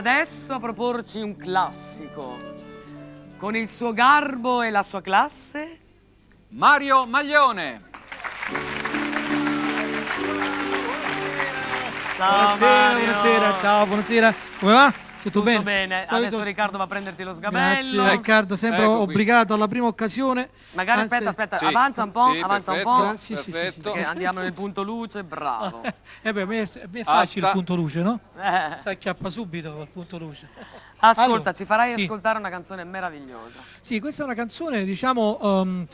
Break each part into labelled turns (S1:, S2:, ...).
S1: Adesso a proporci un classico, con il suo garbo e la sua classe,
S2: Mario Maglione.
S1: Ciao
S3: Buonasera,
S1: Mario.
S3: buonasera, ciao, buonasera. Come va? Tutto bene?
S1: Bene,
S3: Solito-
S1: adesso Riccardo va a prenderti lo sgabello.
S3: Grazie Riccardo, sempre
S2: Ecco qui.
S3: obbligato alla prima occasione.
S1: Magari
S3: Anzi-
S1: aspetta,
S2: Sì,
S1: avanza un po',
S2: sì,
S1: avanza
S2: perfetto,
S1: un po'.
S3: Sì, sì, sì,
S2: perfetto.
S1: Che andiamo nel punto luce, bravo.
S3: Beh, a me è facile il punto luce, no?
S1: Eh.
S3: Sai, chiappa subito il punto luce.
S1: Ascolta,
S3: Allora,
S1: ci farai
S3: sì.
S1: ascoltare una canzone meravigliosa.
S3: Sì, questa è una canzone, diciamo,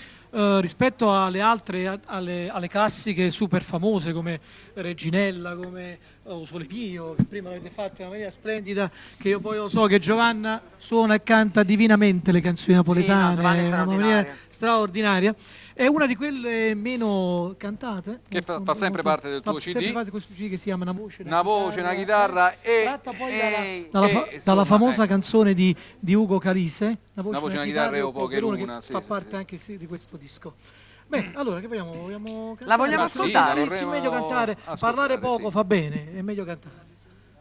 S3: rispetto alle altre, alle classiche super famose come Reginella, come Sole Pio, che prima l'avete fatta in una maniera splendida, che io poi lo so che Giovanna suona e canta divinamente le canzoni napoletane,
S1: Giovanna è
S3: in una maniera
S1: straordinaria.
S3: straordinaria. È una di quelle meno cantate.
S2: Che fa sempre parte del tuo
S3: fa
S2: CD.
S3: sempre parte di questo CD che si chiama Una voce,
S2: Una voce, una chitarra e
S3: tratta poi
S1: Ehi.
S3: dalla
S2: insomma,
S3: famosa
S2: ecco.
S3: canzone di Ugo Calise,
S2: Una voce, una chitarra e un poche luna,
S3: che
S2: sì,
S3: fa
S2: sì,
S3: parte
S2: sì.
S3: anche di questo disco. Bene, allora che vogliamo? Vogliamo cantare?
S1: La vogliamo
S2: Ma sì,
S1: ascoltare?
S2: la
S3: Sì,
S2: vorremmo
S3: meglio cantare.
S2: ascoltare,
S3: Parlare poco
S2: sì.
S3: fa bene, è meglio cantare.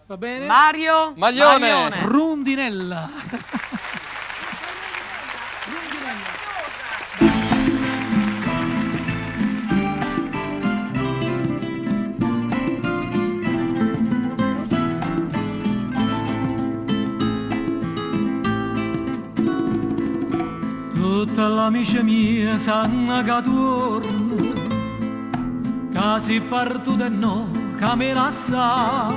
S3: Va bene?
S1: Mario
S2: Maglione.
S3: Rundinella. Tutte le amiche mie sanno che torno, che si parto e no, che me la sa,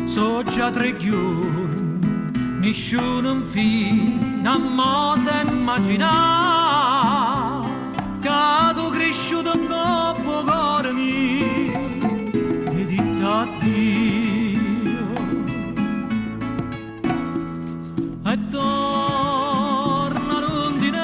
S3: so già 3 giorni, nessuno fino a mo' se immagina, che tu cresciuto in coppo cuore mio, mi dici addio, e torna rondinella,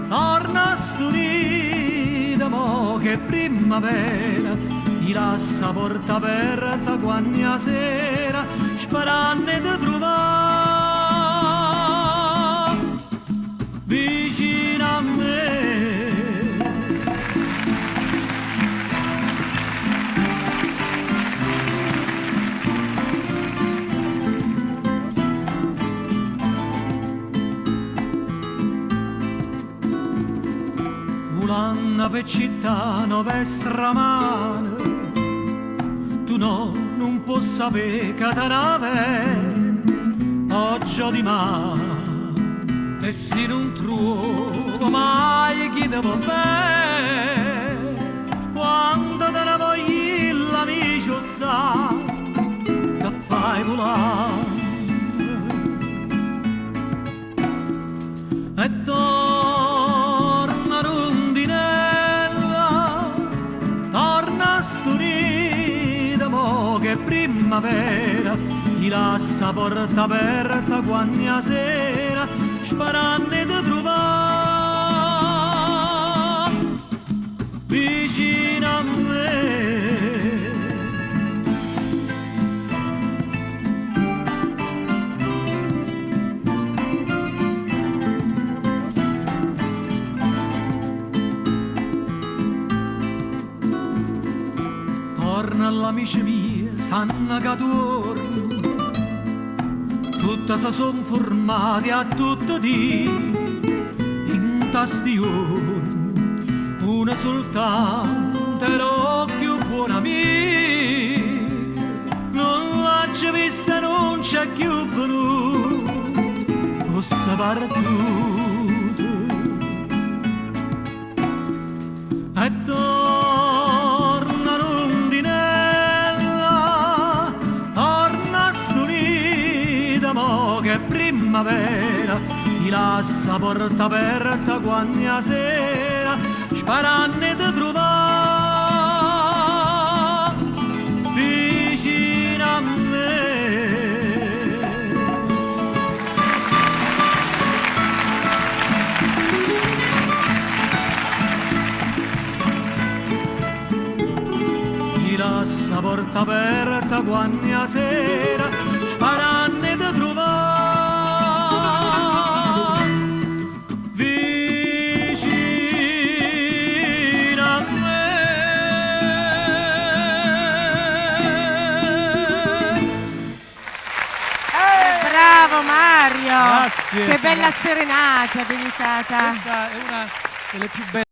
S3: torna sturita mo che primavera, mi lascia porta aperta quando sera, sperando di trovare vicino a me. Volando per città nuove stramane, tu no, non puoi sapere che te nave oggi di mare, e se non trovo mai chi te va bene, quando te ne voglio l'amico sa, che fai volare. E torna rondinella, torna sturita mo che primavera, ti lascia porta aperta quando sera, sperando di trovare vicino a me. Torna all'amici mia, sanno che torno, tutte si son formati a tutti di in tastione, una soltanto era più buona amica, non l'ho vista, non c'è più venuta, fosse partita. E torna rondinella, torna sturita mo che primavera, ti lascia porta aperta quando sera, sperando di trovare vicino a me. Lascia porta aperta quando sera, sperando di trovare vicino a me.
S4: Bravo Mario!
S3: Grazie.
S4: Che bella serenata dedicata.
S3: Questa è una delle più belle.